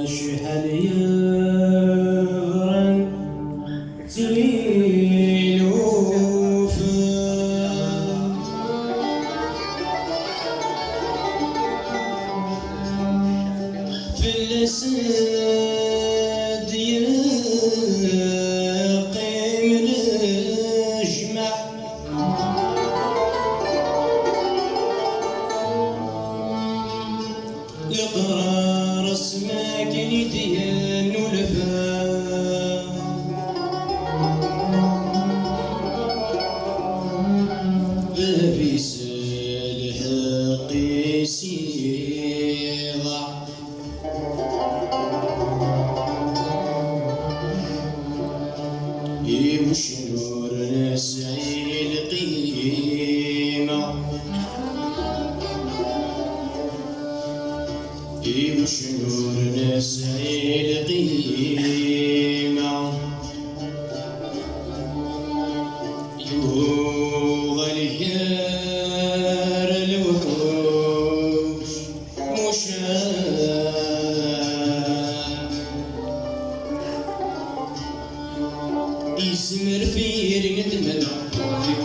شحال يغرن تيلوفن في الأسد يقيم الجمع القرار اسمك يدين ولفا بابي سالح قيسي ضع وشنور نسعي القيمة وشنور نسعي القيمة يوغى الهيار الوحوش مشان يزمر في ندمنا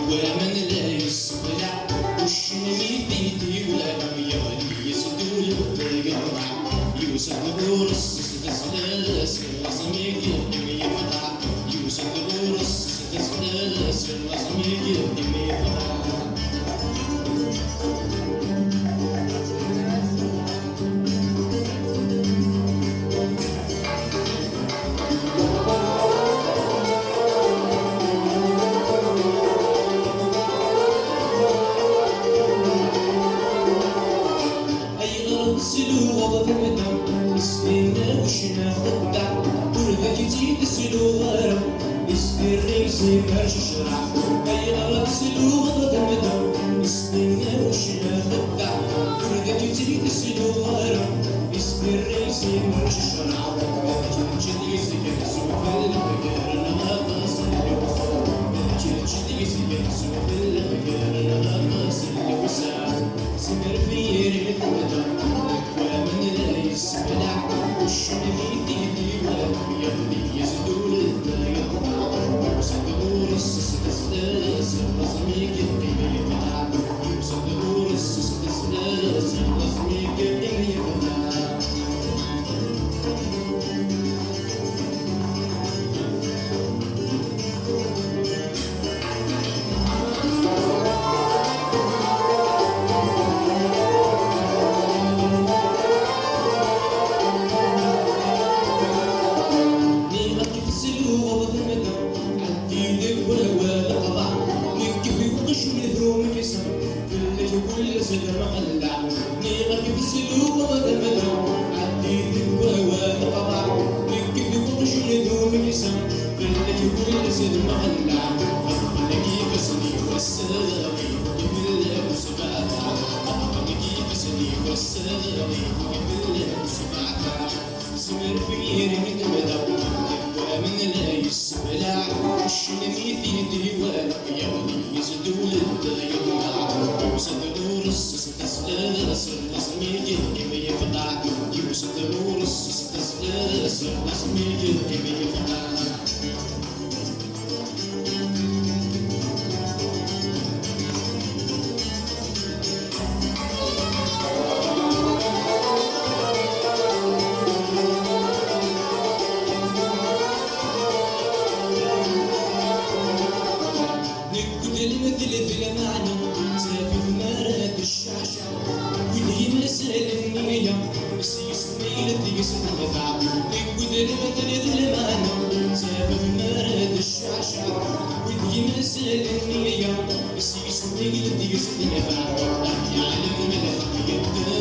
ومن لا يسبلع وشنمي بيدي ولا يغلي يسدول بيقطع يوسف بورس تسلاس لازم يقدم يفضع يوسف بورس تسلاس لازم يقدم يفضع سلوغ بمدام اسمنا وشنا خدع وربك تيد سلوغ اسمي الرئيسي باش شرع اي غرب سلوغ بمدام اسمنا وشنا خدع وربك تيد سلوغ اسمي الرئيسي باش شرع جدي سكن سوف البقر نغطس اليوسف جدي سكن سوف البقر نغطس اليوسف سمر في ريت مدام ومن لا يسبلع وشنمي ديدي ويغلي يزدول البيضة يوسف بورس تسلاس لازم يقدم يفضع يوسف بورس تسلاس لازم يقدم يفضع كل سنة مخلع نيغك بسلوك وغدمدو عديد القهوة طبع نكك بقرش ندوم كسام بلك كل سنة مخلع أخلك يفسني والسلامي يبلك سبعتا أخلك يفسني والسلامي يبلك سبعتا سمر فير مدمدو ومن لا يسبلع الشنمي في ديوان يغلي يزدول الديوان يوسف بورس تسلاس لازم يقدم يفضع يوسف بورس تسلاس لازم يقدم يفضع المثل في المعنى سافر مراد الشعشع واللي مسأل النية بس يسمي لدي يسمع نقود المثل في المعنى سافر مراد الشعشع واللي مسأل النية بس يسمي لدي يسمع يعلم من الحق